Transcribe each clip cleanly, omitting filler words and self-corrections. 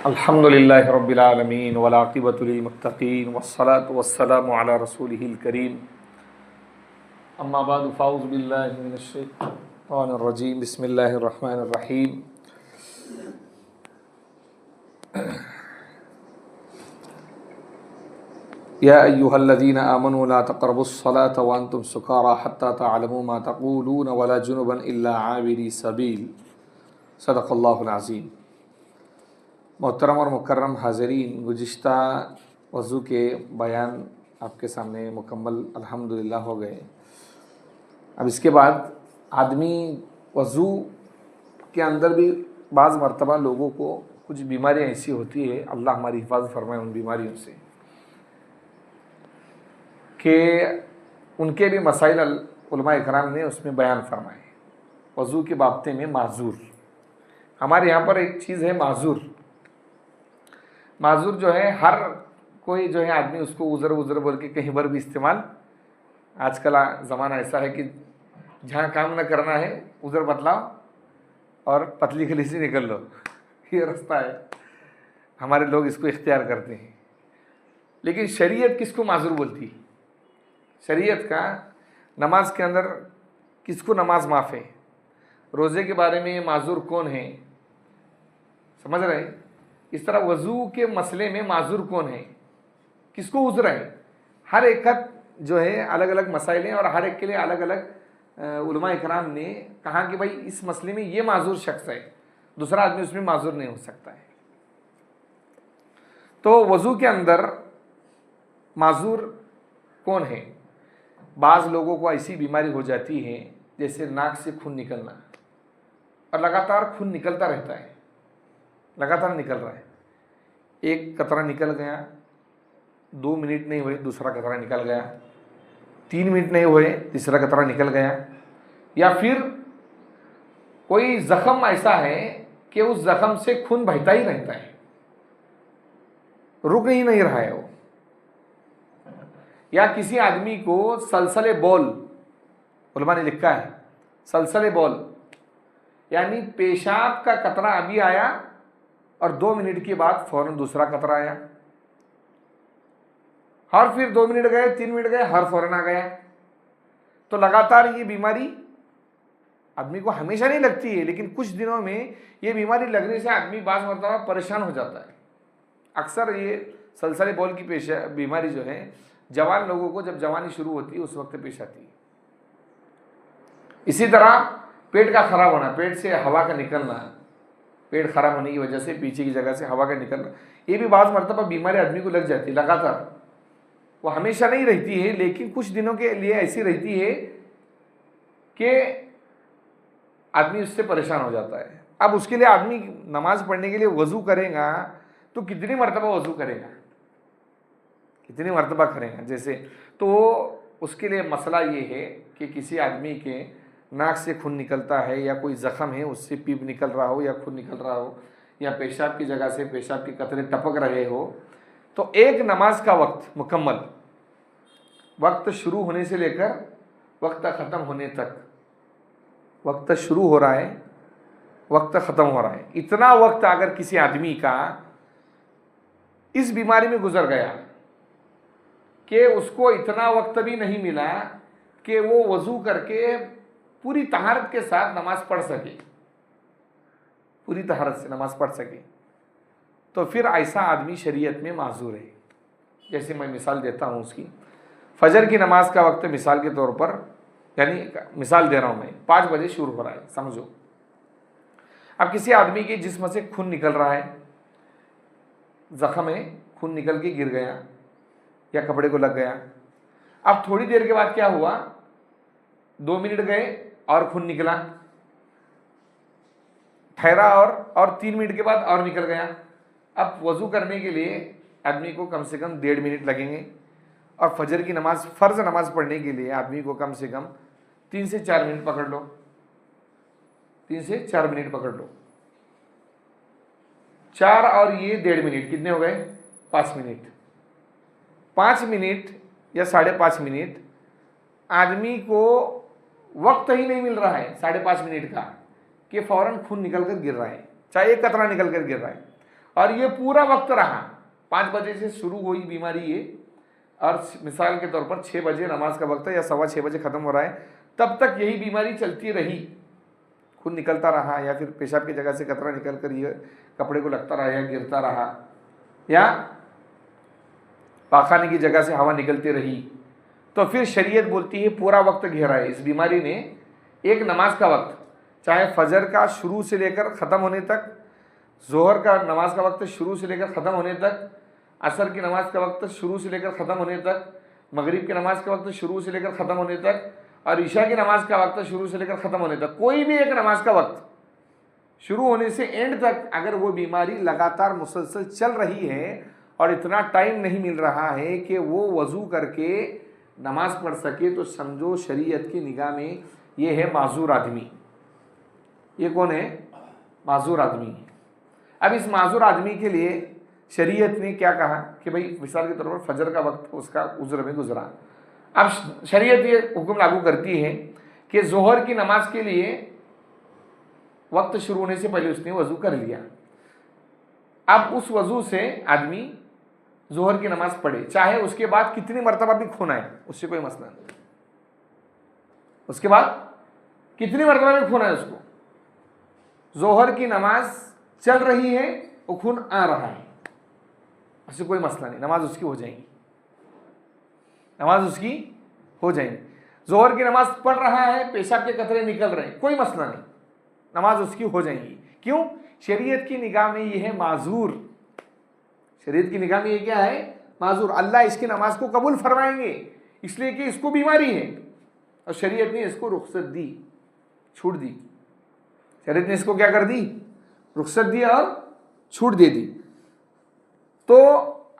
अल्हम्दुलिल्लाहि रब्बिल आलमीन वल आक़िबतु लिल मुत्तक़ीन वस्सलातु वस्सलामु अला रसूलिहिल करीम अम्मा बादु फ़ाऊज़ु बिल्लाहि मिनश शैतानिर रजीम बिस्मिल्लाहिर रहमानिर रहीम। या अय्युहल्लज़ीना आमनू ला तक़रबुस्सलाता व अंतुम सुकारा हत्ता तअलमू मा तक़ूलून वला जुनुबन इल्ला आबिरी सबील। सदक़ल्लाहुल अज़ीम। मोहतरम और मुकर्रम हाज़रीन, गुज़िश्ता वज़ू के बयान आपके सामने मुकम्मल अल्हम्दुलिल्लाह हो गए। अब इसके बाद आदमी वज़ू के अंदर भी बाज़ मरतबा लोगों को कुछ बीमारियाँ ऐसी होती है, अल्लाह हमारी हिफाजत फरमाए उन बीमारियों से, कि उनके भी मसाइल उलमा इकराम ने उसमें बयान फरमाए। वज़ू के बाबते में माज़ूर, हमारे यहाँ पर एक चीज़ है माज़ूर। माज़ूर जो है हर कोई जो है आदमी उसको उज़र उज़र बोल के कहीं पर भी इस्तेमाल, आजकल ज़माना ऐसा है कि जहाँ काम न करना है उज़र बतलाओ और पतली गली से निकल लो, ये रास्ता है, हमारे लोग इसको इख्तियार करते हैं। लेकिन शरीयत किसको माज़ूर बोलती है? शरीयत का नमाज के अंदर किसको नमाज माफ़ है? रोज़े के बारे में माज़ूर कौन है? समझ रहे हैं? इस तरह वज़ू के मसले में माज़ूर कौन है, किसको उज़्र है? हर एक का जो है अलग अलग मसाइल हैं और हर एक के लिए अलग अलग उलमा इकराम ने कहा कि भाई इस मसले में ये माज़ूर शख्स है, दूसरा आदमी उसमें माज़ूर नहीं हो सकता है। तो वज़ू के अंदर माज़ूर कौन है? बाज़ लोगों को ऐसी बीमारी हो जाती है जैसे नाक से खून निकलना, और लगातार खून निकलता रहता है, लगातार निकल रहा है। एक कतरा निकल गया, 2 मिनट नहीं हुए दूसरा कतरा निकल गया, 3 मिनट नहीं हुए तीसरा कतरा निकल गया। या फिर कोई ज़ख़म ऐसा है कि उस ज़ख़म से खून बहता ही रहता है, रुक ही नहीं रहा है वो। या किसी आदमी को सलसले बौल, उलमा ने लिखा है सलसले बौल, यानी पेशाब का कतरा अभी आया और 2 मिनट के बाद फौरन दूसरा कतरा आया, और फिर 2 मिनट गए 3 मिनट गए हर फौरन आ गया। तो लगातार ये बीमारी आदमी को हमेशा नहीं लगती है, लेकिन कुछ दिनों में ये बीमारी लगने से आदमी बाज़ मरतबा परेशान हो जाता है। अक्सर ये सलसले बौल की बीमारी जो है जवान लोगों को जब जवानी शुरू होती है उस वक्त पेश आती है। इसी तरह पेट का खराब होना, पेट से हवा का निकलना, पेट खराब होने की वजह से पीछे की जगह से हवा का निकलना, ये भी बाज़ मरतबा बीमारी आदमी को लग जाती है लगातार। वो हमेशा नहीं रहती है, लेकिन कुछ दिनों के लिए ऐसी रहती है कि आदमी उससे परेशान हो जाता है। अब उसके लिए आदमी नमाज पढ़ने के लिए वज़ू करेगा तो कितनी मरतबा वज़ू करेगा, कितनी मरतबा करेगा? जैसे तो उसके लिए मसला ये है कि किसी आदमी के नाक से खून निकलता है, या कोई ज़ख़म है उससे पीप निकल रहा हो या खून निकल रहा हो, या पेशाब की जगह से पेशाब के कतरे टपक रहे हो, तो एक नमाज का वक्त मुकम्मल, वक्त शुरू होने से लेकर वक्त ख़त्म होने तक, वक्त शुरू हो रहा है वक्त ख़त्म हो रहा है, इतना वक्त अगर किसी आदमी का इस बीमारी में गुजर गया कि उसको इतना वक्त भी नहीं मिला कि वो वज़ू करके पूरी तहारत के साथ नमाज पढ़ सके, पूरी तहारत से नमाज पढ़ सके, तो फिर ऐसा आदमी शरीयत में माज़ूर है। जैसे मैं मिसाल देता हूँ उसकी, फजर की नमाज का वक्त मिसाल के तौर पर, यानी मिसाल दे रहा हूँ मैं, 5 बजे शुरू हो रहा है समझो। अब किसी आदमी के जिस्म से खून निकल रहा है, ज़ख़म है, खून निकल के गिर गया या कपड़े को लग गया। अब थोड़ी देर के बाद क्या हुआ, 2 मिनट गए और खून निकला, ठहरा और 3 मिनट के बाद और निकल गया। अब वज़ू करने के लिए आदमी को कम से कम 1.5 मिनट लगेंगे, और फजर की नमाज फ़र्ज़ नमाज पढ़ने के लिए आदमी को कम से कम 3 से 4 मिनट पकड़ लो, 3 से 4 मिनट पकड़ लो। 4 और ये 1.5 मिनट कितने हो गए? 5 मिनट। 5 मिनट या 5.5 मिनट आदमी को वक्त ही नहीं मिल रहा है 5.5 मिनट का, कि फ़ौरन खून निकल कर गिर रहा है, चाहे एक कतरा निकल कर गिर रहा है, और ये पूरा वक्त रहा, 5 बजे से शुरू हुई बीमारी ये, और मिसाल के तौर पर 6 बजे नमाज का वक्त है या 6:15 बजे ख़त्म हो रहा है, तब तक यही बीमारी चलती रही, खून निकलता रहा या फिर पेशाब की जगह से कतरा निकल कर ये कपड़े को लगता रहा या गिरता रहा या पाखाने की जगह से हवा निकलती रही, तो फिर शरीयत बोलती है पूरा वक्त घेरा है इस बीमारी ने। एक नमाज का वक्त, चाहे फजर का शुरू से लेकर ख़त्म होने तक, जोहर का नमाज का वक्त शुरू से लेकर ख़त्म होने तक, असर की नमाज का वक्त शुरू से लेकर ख़त्म होने तक, मगरिब की नमाज का वक्त शुरू से लेकर ख़त्म होने तक, और ईशा की नमाज का वक्त शुरू से लेकर ख़त्म होने तक, कोई भी एक नमाज का वक्त शुरू होने से एंड तक अगर वो बीमारी लगातार मुसलसल चल रही है और इतना टाइम नहीं मिल रहा है कि वो वज़ू करके नमाज पढ़ सके, तो समझो शरीयत की निगाह में ये है माजूर आदमी। ये कौन है? माजूर आदमी। अब इस माजूर आदमी के लिए शरीयत ने क्या कहा कि भाई मिसाल के तौर पर फजर का वक्त उसका उज़्र में गुजरा, अब शरीयत ये हुक्म लागू करती है कि जोहर की नमाज के लिए वक्त शुरू होने से पहले उसने वज़ू कर लिया, अब उस वज़ू से आदमी जोहर की नमाज पढ़े, चाहे उसके बाद कितनी मरतबा भी खून आए, उससे कोई मसला नहीं। उसके बाद कितनी मरतबा भी खून आए, उसको जोहर की नमाज चल रही है, वो खून आ रहा है, उससे कोई मसला नहीं, नमाज उसकी हो जाएगी, नमाज उसकी हो जाएगी। जोहर की नमाज पढ़ रहा है, पेशाब के कतरे निकल रहे हैं, कोई मसला नहीं, नमाज उसकी हो जाएगी। क्यों? शरीयत की निगाह में ये है माजूर। शरीयत की निगाह में ये क्या है? माजूर। अल्लाह इसकी नमाज को कबूल फरमाएंगे इसलिए कि इसको बीमारी है, और शरीयत ने इसको रुख्सत दी, छूट दी। शरीयत ने इसको क्या कर दी? रुख्सत दी और छूट दे दी। तो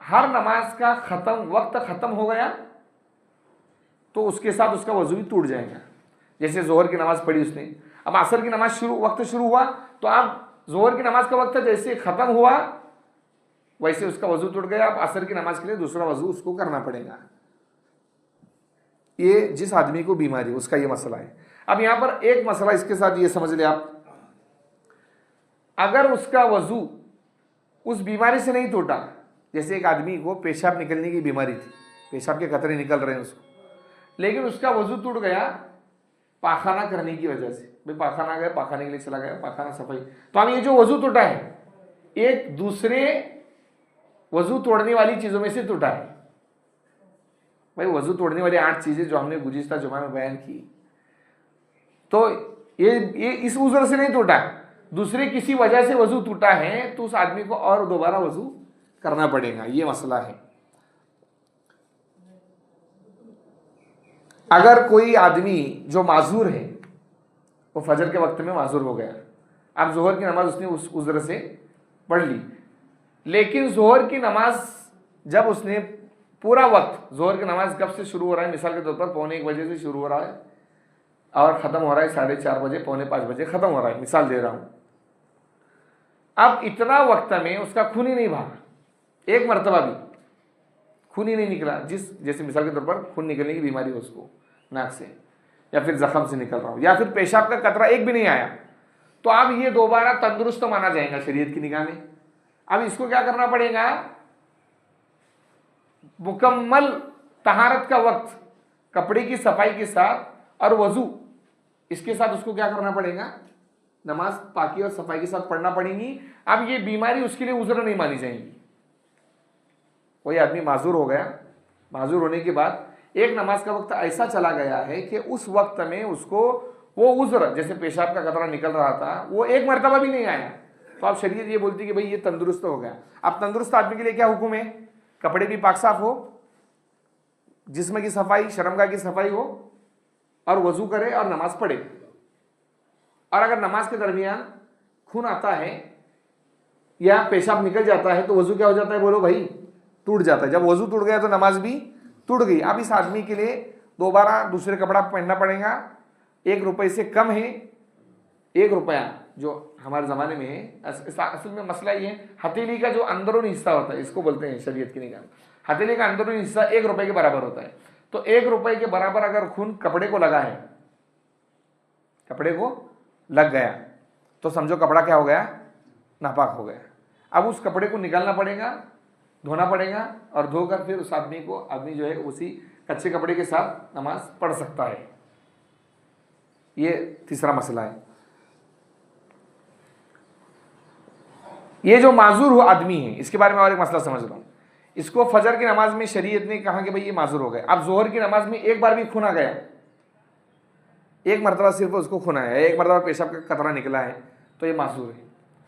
हर नमाज का वक्त ख़त्म हो गया तो उसके साथ उसका वज़ू भी टूट जाएगा। जैसे जोहर की नमाज पढ़ी उसने, अब असर की नमाज वक्त शुरू हुआ, तो अब जोहर की नमाज का वक्त जैसे ख़त्म हुआ वैसे उसका वज़ू टूट गया, अब असर की नमाज के लिए दूसरा वज़ू उसको करना पड़ेगा। ये जिस आदमी को बीमारी उसका ये मसला है। अब यहाँ पर एक मसला इसके साथ ये समझ ले आप, अगर उसका वज़ू उस बीमारी से नहीं टूटा, जैसे एक आदमी को पेशाब निकलने की बीमारी थी, पेशाब के कतरे निकल रहे हैं उसको, लेकिन उसका वज़ू टूट गया पाखाना करने की वजह से, भाई पाखाना गया, पाखाने के लिए चला गया, पाखाना सफाई, तो हम ये जो वज़ू टूटा है एक दूसरे वज़ू तोड़ने वाली चीज़ों में से टूटा है। भाई वज़ू तोड़ने वाली 8 चीज़ें जो हमने गुज़िश्ता जुमा में बयान की, तो ये इस उज़र से नहीं टूटा, दूसरे किसी वजह से वज़ू टूटा है, तो उस आदमी को और दोबारा वज़ू करना पड़ेगा। ये मसला है। अगर कोई आदमी जो माजूर है वो फजर के वक्त में माजूर हो गया, अब जोहर की नमाज उसने उस उज़्र से पढ़ ली, लेकिन जोहर की नमाज जब उसने पूरा वक्त, जोहर की नमाज कब से शुरू हो रहा है, मिसाल के तौर पर 1:45 बजे से शुरू हो रहा है और ख़त्म हो रहा है 4:30 बजे, 4:45 बजे ख़त्म हो रहा है, मिसाल दे रहा हूँ। अब इतना वक्त में उसका खून ही नहीं भागा, एक मरतबा भी खून ही नहीं निकला, जैसे मिसाल के तौर पर खून निकलने की बीमारी हो उसको नाक से या फिर जख्म से निकल रहा हो, या फिर पेशाब का कतरा एक भी नहीं आया, तो अब ये दोबारा तंदुरुस्त तो माना जाएगा शरीयत की निगाह में। अब इसको क्या करना पड़ेगा? मुकम्मल तहारत का वक्त, कपड़े की सफाई के साथ और वजू इसके साथ उसको क्या करना पड़ेगा? नमाज पाकी और सफाई के साथ पढ़ना पड़ेगी। अब ये बीमारी उसके लिए उज़्र नहीं मानी जाएगी। कोई आदमी माजूर हो गया, माजूर होने के बाद एक नमाज का वक्त ऐसा चला गया है कि उस वक्त में उसको वो उज़्र, जैसे पेशाब का कतरा निकल रहा था, वो एक मरतबा भी नहीं आया, तो आप शरीयत ये बोलती है कि भाई ये तंदुरुस्त हो गया। अब तंदुरुस्त आदमी के लिए क्या हुक्म है? कपड़े भी पाक साफ हो, जिस्म की सफाई, शर्मगाह की सफाई हो, और वजू करे और नमाज पढ़े। और अगर नमाज के दरमियान खून आता है या पेशाब निकल जाता है तो वजू क्या हो जाता है? बोलो भाई, टूट जाता है। जब वजू टूट गया तो नमाज भी टूट गई। अब इस आदमी के लिए दोबारा दूसरे कपड़ा पहनना पड़ेगा। 1 रुपये से कम है, 1 रुपया जो हमारे ज़माने में है, असल में मसला ये है, हथेली का जो अंदरूनी हिस्सा होता है, इसको बोलते हैं शरीयत की निगाह में, हथेली का अंदरूनी हिस्सा 1 रुपये के बराबर होता है। तो 1 रुपये के बराबर अगर खून कपड़े को लगा है, कपड़े को लग गया, तो समझो कपड़ा क्या हो गया? नापाक हो गया। अब उस कपड़े को निकालना पड़ेगा, धोना पड़ेगा, और धोकर फिर उस आदमी जो है उसी कच्चे कपड़े के साथ नमाज पढ़ सकता है। ये तीसरा मसला है। ये जो माजूर हो आदमी है, इसके बारे में और एक मसला समझ रहा हूं। इसको फजर की नमाज में शरीयत ने कहा कि भाई ये माजूर हो गए। अब जोहर की नमाज में एक बार भी खून आ गया, एक मरतबा सिर्फ उसको खून आया, एक मरतबा पेशाब का कतरा निकला है, तो ये माजूर है।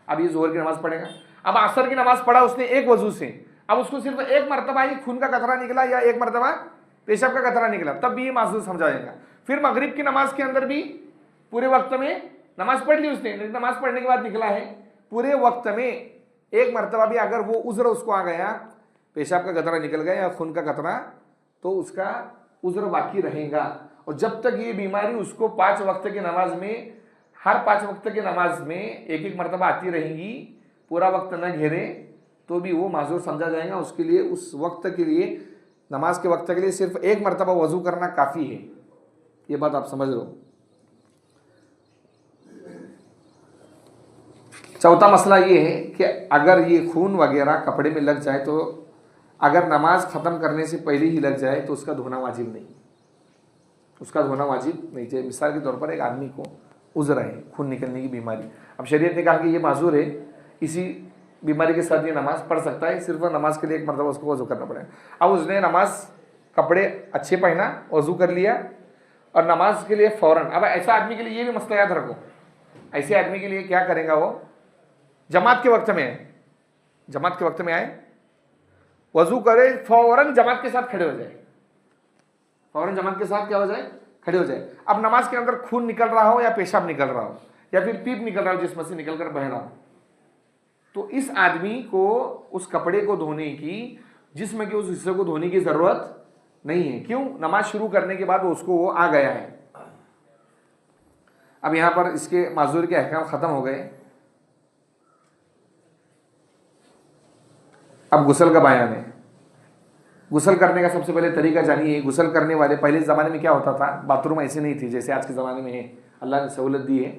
अब ये जोहर की नमाज पढ़ेगा। अब असर की नमाज पढ़ा उसने एक वजू से, अब उसको सिर्फ एक मरतबा ही खून का कतरा निकला या एक मरतबा पेशाब का कतरा निकला, तब भी ये माजूर समझा जाएगा। फिर मगरिब की नमाज के अंदर भी पूरे वक्त में नमाज पढ़ ली उसने, नमाज पढ़ने के बाद निकला है, पूरे वक्त में एक मरतबा भी अगर वो उज़्र उसको आ गया, पेशाब का कतरा निकल गया या खून का कतरा, तो उसका उज़्र बाकी रहेगा। और जब तक ये बीमारी उसको 5 वक्त की नमाज में, हर 5 वक्त की नमाज में एक एक मरतबा आती रहेगी, पूरा वक्त न घेरे, तो भी वो माजूर समझा जाएगा। उसके लिए उस वक्त के लिए, नमाज के वक्त के लिए सिर्फ एक मरतबा वजू करना काफ़ी है। ये बात आप समझ लो। चौथा मसला ये है कि अगर ये खून वगैरह कपड़े में लग जाए, तो अगर नमाज ख़त्म करने से पहले ही लग जाए तो उसका धोना वाजिब नहीं, उसका धोना वाजिब नहीं चाहिए। मिसाल के तौर पर एक आदमी को उज़्र है, खून निकलने की बीमारी, अब शरीयत ने कहा कि ये माजूर है, इसी बीमारी के साथ ये नमाज पढ़ सकता है, सिर्फ नमाज के लिए एक मरतबा उसको वज़ू करना पड़ेगा। अब उसने नमाज कपड़े अच्छे पहना, वज़ू कर लिया और नमाज के लिए फ़ौरन, अब ऐसा आदमी के लिए ये भी मसला याद रखो, ऐसे आदमी के लिए क्या करेगा, वो जमात के वक्त में आए, जमात के वक्त में आए, वज़ू करे, फ़ौरन जमात के साथ खड़े हो जाए, फ़ौरन जमात के साथ क्या हो जाए, खड़े हो जाए। अब नमाज के अंदर खून निकल रहा हो या पेशाब निकल रहा हो या फिर पीप निकल रहा हो, जिसमें से निकल कर बह रहा हो, तो इस आदमी को उस कपड़े को धोने की, जिस्म के उस हिस्से को धोने की ज़रूरत नहीं है। क्यों? नमाज शुरू करने के बाद उसको वो आ गया है। अब यहाँ पर इसके माजूर के अहकाम ख़त्म हो गए। अब गुस्ल का बयान है। गुस्ल करने का सबसे पहले तरीका जानिए। गुस्ल करने वाले, पहले ज़माने में क्या होता था, बाथरूम ऐसे नहीं थी जैसे आज के ज़माने में है, अल्लाह ने सहूलत दी है।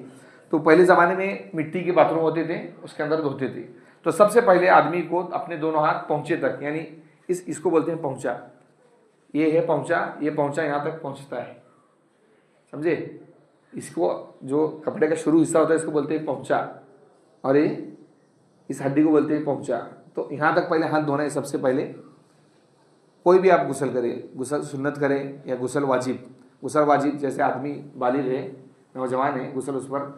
तो पहले ज़माने में मिट्टी के बाथरूम होते थे, उसके अंदर धोते थे। तो सबसे पहले आदमी को अपने दोनों हाथ पहुँचे तक, यानी इसको बोलते हैं पहुँचा, ये है पहुँचा, ये पहुँचा यहाँ तक पहुँचता है, समझे? इसको जो कपड़े का शुरू हिस्सा होता है इसको बोलते हैं पहुँचा, और ये इस हड्डी को बोलते हैं पहुँचा। तो यहाँ तक पहले हाथ धोना है सबसे पहले। कोई भी आप गुस्ल करें, गुस्ल सुन्नत करें या गुस्ल वाजिब, गुस्ल वाजिब जैसे आदमी बालिग है, नौजवान है, गुस्ल उस पर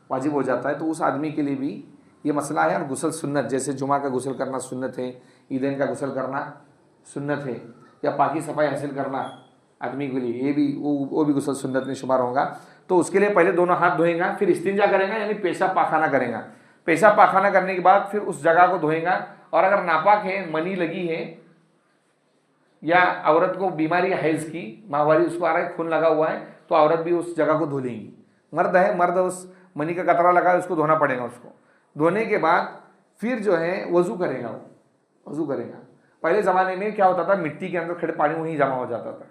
वाजिब हो जाता है, तो उस आदमी के लिए भी ये मसला है। और गुस्ल सुन्नत, जैसे जुमा का गुस्ल करना सुन्नत है, ईदैन का गुस्ल करना सुन्नत है, या पाकी सफाई हासिल करना आदमी के लिए, ये भी वो भी गुस्ल सुन्नत में शुमार होगा। तो उसके लिए पहले दोनों हाथ धोएगा, फिर इस्तिंजा करेगा, यानी पेशाब पाखाना करेगा। पेशाब पाखाना करने के बाद फिर उस जगह को धोएगा, और अगर नापाक है, मनी लगी है, या औरत को बीमारी हैज़ की, माहवारी उसको आ रहा है, खून लगा हुआ है, तो औरत भी उस जगह को धो लेंगी। मर्द है, मर्द उस मनी का कतरा लगा है, उसको धोना पड़ेगा। उसको धोने के बाद फिर जो है वज़ू करेगा, वो वज़ू करेगा। पहले ज़माने में क्या होता था, मिट्टी के अंदर खड़े पानी वहीं जमा हो जाता था,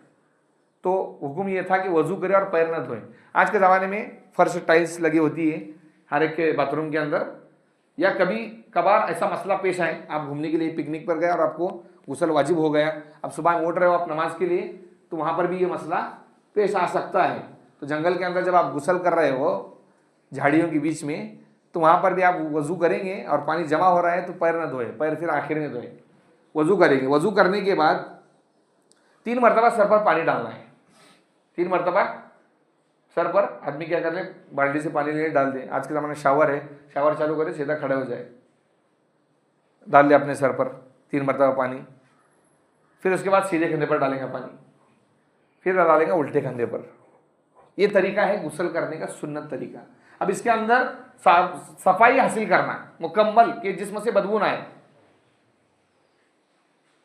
तो हुक्म ये था कि वज़ू करे और पैर न धोए। आज के ज़माने में फर्श टाइल्स लगी होती है हर एक के बाथरूम के अंदर, या कभी कभार ऐसा मसला पेश आए, आप घूमने के लिए पिकनिक पर गए और आपको गुस्ल वाजिब हो गया, अब सुबह में उठ रहे हो आप नमाज के लिए, तो वहाँ पर भी ये मसला पेश आ सकता है। तो जंगल के अंदर जब आप गुस्ल कर रहे हो झाड़ियों के बीच में, तो वहाँ पर भी आप वज़ू करेंगे और पानी जमा हो रहा है, तो पैर न धोए, पैर फिर आखिर में धोए, वज़ू करेंगे। वज़ू करने के बाद 3 मरतबा सर पर पानी डालना है, 3 मरतबा सर पर आदमी क्या कर ले, बाल्टी से पानी ले डाल दे। आज के ज़माने में शावर है, शावर चालू करे, सीधा खड़े हो जाए, डाल ले अपने सर पर 3 मरतबा पानी। फिर उसके बाद सीधे कंधे पर डालेंगे पानी, फिर डालेंगे उल्टे कंधे पर। ये तरीका है गुस्ल करने का सुन्नत तरीका। अब इसके अंदर सफाई हासिल करना मुकम्मल, कि जिस्म से बदबू ना आए।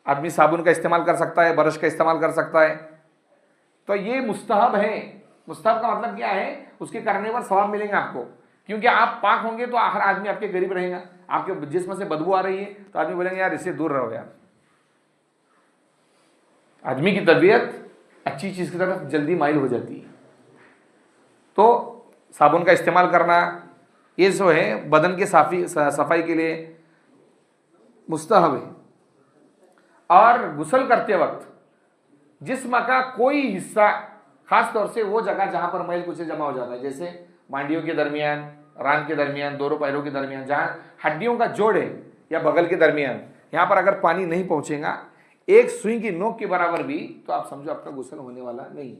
आदमी साबुन का इस्तेमाल कर सकता है, ब्रश का इस्तेमाल कर सकता है, तो ये मुस्तहब है। मुस्तहब का मतलब क्या है, उसके करने पर सवाब मिलेंगे आपको, क्योंकि आप पाक होंगे तो हर आदमी आपके करीब रहेगा। आपके जिस्म से बदबू आ रही है तो आदमी बोलेंगे यार इससे दूर रहो यार। आदमी की तबीयत अच्छी चीज़ की तरफ जल्दी माइल हो जाती है। तो साबुन का इस्तेमाल करना, ये जो है बदन के सफाई के लिए मुस्तहब है। और गुसल करते वक्त जिस्म का कोई हिस्सा, खास तौर से वो जगह जहां पर मैल कुछ जमा हो जाता है, जैसे मांडियों के दरमियान, रान के दरमियान, दोनों पैरों के दरमियान, जहां हड्डियों का जोड़ है या बगल के दरमियान, यहां पर अगर पानी नहीं पहुंचेगा एक सुई की नोक के बराबर भी, तो आप समझो आपका गुसल होने वाला नहीं,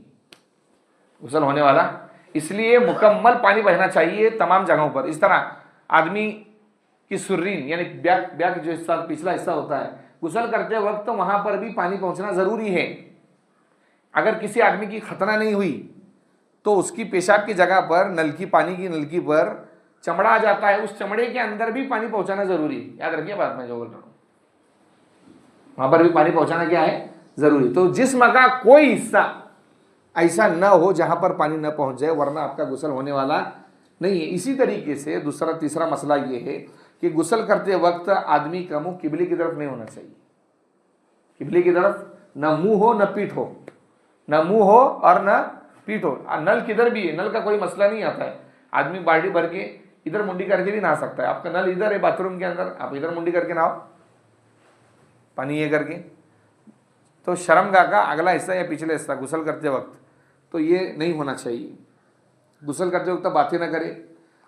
गुसल होने वाला। इसलिए मुकम्मल पानी बहना चाहिए तमाम जगहों पर। इस तरह आदमी की सुर्रीन यानी ब्याक जो हिस्सा, पिछला हिस्सा होता है, गुसल करते वक्त तो वहां पर भी पानी पहुंचना जरूरी है। अगर किसी आदमी की खतना नहीं हुई तो उसकी पेशाब की जगह पर नलकी, पानी की नलकी पर चमड़ा आ जाता है, उस चमड़े के अंदर भी पानी पहुंचाना जरूरी है। याद रखिए बात मैं जो बोल रहा हूं, वहां पर भी पानी पहुंचाना क्या है, जरूरी। तो जिस्म का कोई हिस्सा ऐसा न हो जहां पर पानी न पहुंच जाए, वरना आपका गुसल होने वाला नहीं है। इसी तरीके से दूसरा तीसरा मसला यह है कि गुसल करते वक्त आदमी का मुंह किबले की तरफ नहीं होना चाहिए। किबले की तरफ न मुंह हो न पीठ हो, न मुंह हो और न पीठ हो। नल किधर भी है, नल का कोई मसला नहीं आता है। आदमी बाल्टी भर के इधर मुंडी करके भी नहा सकता है। आपका नल इधर है बाथरूम के अंदर, आप इधर मुंडी करके नहाओ, पानी ये करके। तो शर्मगाह का अगला हिस्सा या पिछला हिस्सा गुसल करते वक्त तो ये नहीं होना चाहिए। गुसल करते वक्त बातें ना करे,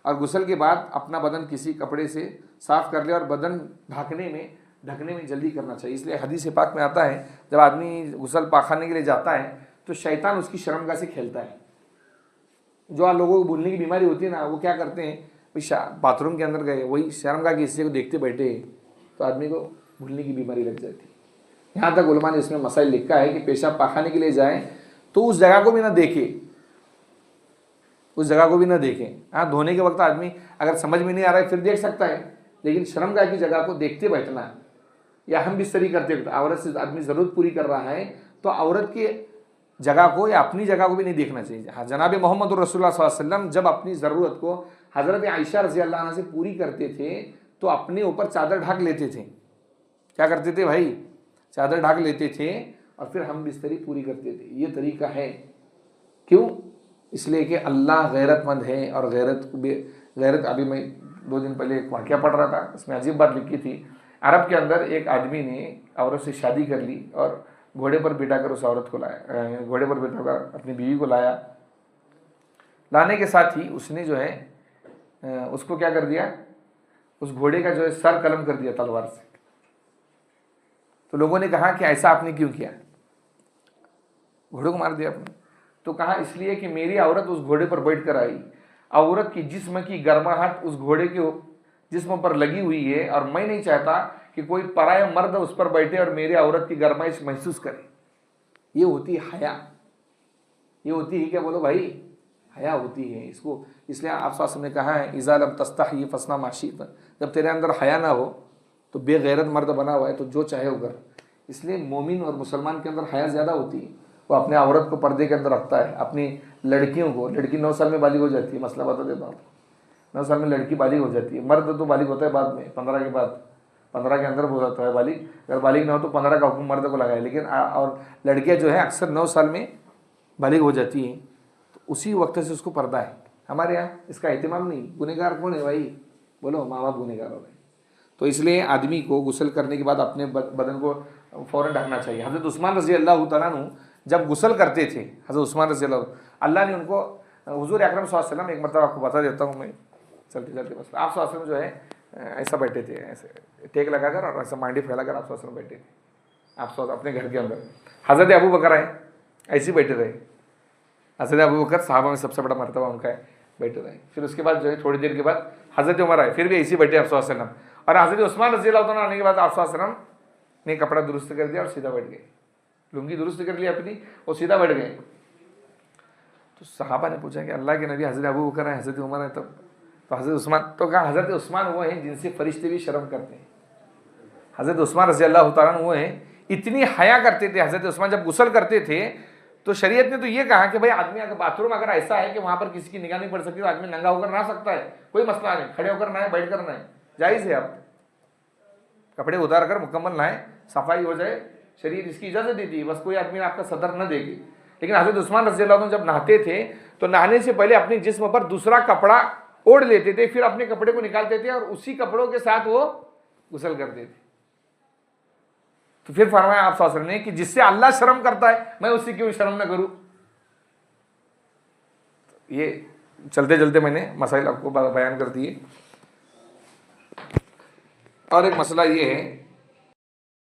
और गुसल के बाद अपना बदन किसी कपड़े से साफ कर ले, और बदन ढकने में जल्दी करना चाहिए। इसलिए हदीस पाक में आता है, जब आदमी गुसल पाखाने के लिए जाता है तो शैतान उसकी शर्मगाह से खेलता है। जो आप लोगों को भूलने की बीमारी होती है ना, वो क्या करते हैं, बाथरूम के अंदर गए, वही शर्मगाह के हिस्से को देखते बैठे, तो आदमी को भूलने की बीमारी लग जाती है। यहाँ तक उलमा ने इसमें मसाइल लिखा है कि पेशाब पाखाने के लिए जाए तो उस जगह को भी ना देखे, उस जगह को भी ना देखें। हाँ, धोने के वक्त आदमी अगर समझ में नहीं आ रहा है फिर देख सकता है, लेकिन शर्मगाह की जगह को देखते बैठना, या हम बिस्तरी करते वक्त औरत से आदमी ज़रूरत पूरी कर रहा है तो औरत की जगह को या अपनी जगह को भी नहीं देखना चाहिए। हाँ, जनाब मोहम्मद रसूलुल्लाह सल्लल्लाहु अलैहि वसल्लम जब अपनी ज़रूरत को हज़रत आयशा रज़ी अल्लाह अन्हा से पूरी करते थे तो अपने ऊपर चादर ढक लेते थे। क्या करते थे भाई, चादर ढक लेते थे और फिर हम बिस्तरी पूरी करते थे। ये तरीका है। क्यों? इसलिए कि अल्लाह गैरतमंद है, और गैरत अभी मैं 2 दिन पहले एक वाक़या पढ़ रहा था, उसमें अजीब बात लिखी थी। अरब के अंदर एक आदमी ने औरत से शादी कर ली और घोड़े पर बिठाकर उस औरत को लाया, घोड़े पर बिठाकर अपनी बीवी को लाया। लाने के साथ ही उसने जो है उसको क्या कर दिया, उस घोड़े का जो है सर कलम कर दिया तलवार से। तो लोगों ने कहा कि ऐसा आपने क्यों किया, घोड़े को मार दिया आपने? तो कहा इसलिए कि मेरी औरत उस घोड़े पर बैठ कर आई, औरत की जिस्म की गर्माहट उस घोड़े के जिस्म पर लगी हुई है, और मैं नहीं चाहता कि कोई पराया मर्द उस पर बैठे और मेरी औरत की गर्माइश महसूस करे। ये होती है हया, ये होती है क्या, बोलो भाई, हया होती है इसको। इसलिए आप साहब ने कहा है इज़ा लम तस्तही फसना माशीत, जब तेरे अंदर हया ना हो तो बेगैरत मर्द बना हुआ है तो जो चाहे वो कर। इसलिए मोमिन और मुसलमान के अंदर हया ज़्यादा होती है, वो अपने औरत को पर्दे के अंदर रखता है। अपनी लड़कियों को, लड़की 9 साल में बालिग हो जाती है, मसला बता देता हूँ, 9 साल में लड़की बालिग हो जाती है। मर्द तो बालिग होता है बाद में, 15 के बाद, 15 के अंदर हो जाता है बालिग। अगर बालिग ना हो तो 15 का हुक्म मर्द को लगाए, लेकिन और लड़कियाँ जो है अक्सर 9 साल में बालिग हो जाती हैं, तो उसी वक्त से उसको पर्दा है। हमारे यहाँ इसका एहतमाम नहीं। गुनहगार कौन है भाई, बोलो, माँ बाप गुनहगार हो गए। तो इसलिए आदमी को गुस्ल करने के बाद अपने बदन को फ़ौरन ढकना चाहिए। हज़रत उस्मान रज़ी अल्लाह तआला अन्हु जब गुस्ल करते थे, हज़रत उस्मान रज़ी अल्लाह ने उनको, हुज़ूर अकरम सल्लल्लाहु अलैहि वसल्लम, एक मतलब आपको बता देता हूँ मैं चलते चलते, बस आप सल्लल्लाहु अलैहि वसल्लम जो है ऐसा बैठे थे, ऐसे टेक लगाकर और ऐसा मांडी फैलाकर आप सल्लल्लाहु अलैहि वसल्लम बैठे थे। आप अपने घर के अंदर हज़रत अबू बकर आए, ऐसे बैठे रहे। हज़रत अबू बकर साहबा में सबसे बड़ा मर्तबा उनका है, बैठे रहे। फिर उसके बाद जो है थोड़ी देर के बाद हज़रत उमर आए, फिर भी ऐसे बैठे आप सल्लल्लाहु अलैहि वसल्लम। और हज़रत उस्मान रज़ी अल्लाह तआला आने के बाद आप सल्लल्लाहु अलैहि वसल्लम ने कपड़ा दुरुस्त कर दिया और सीधा बैठ गए, लुंगी दुरुस्त कर लिया अपनी और सीधा बैठ गए। तो सहाबा ने पूछा कि अल्लाह के नबी, हज़रत अबू बकर है, हज़रत उमर है, तब तो हज़रत उस्मान, तो कहा हज़रत उस्मान वो हैं जिनसे फरिश्ते भी शर्म करते हैं। हज़रत उस्मान रज़ी अल्लाह तआला अन्हु वो हैं, इतनी हया करते थे हज़रत उस्मान। जब गुस्ल करते थे तो शरीयत ने तो ये कहा कि भाई आदमी अगर बाथरूम अगर ऐसा है कि वहाँ पर किसी की निगाह नहीं पड़ सकती तो आदमी नंगा होकर नहा सकता है, कोई मसला नहीं। खड़े होकर नहाए, बैठ कर नहाए, जायज़ है। आप कपड़े उतार कर मुकम्मल नहाए, सफाई हो जाए, शरीर इसकी इजाज़त देती है, बस कोई आदमी आपका सदर न देखे। लेकिन हज़रत उस्मान रज़ी अल्लाह अन्हु जब नहाते थे तो नहाने से पहले अपने जिस्म पर दूसरा कपड़ा ओढ़ लेते थे, फिर अपने कपड़े को निकालते थे और उसी कपड़ों के साथ वो गुस्ल करते थे। तो फिर फरमाया आप सल्लल्लाहु अलैहि वसल्लम ने कि जिससे अल्लाह शर्म करता है मैं उससे क्यों शर्म न करूं। ये चलते चलते मैंने मसाइल आपको बयान कर दिए। और एक मसला ये है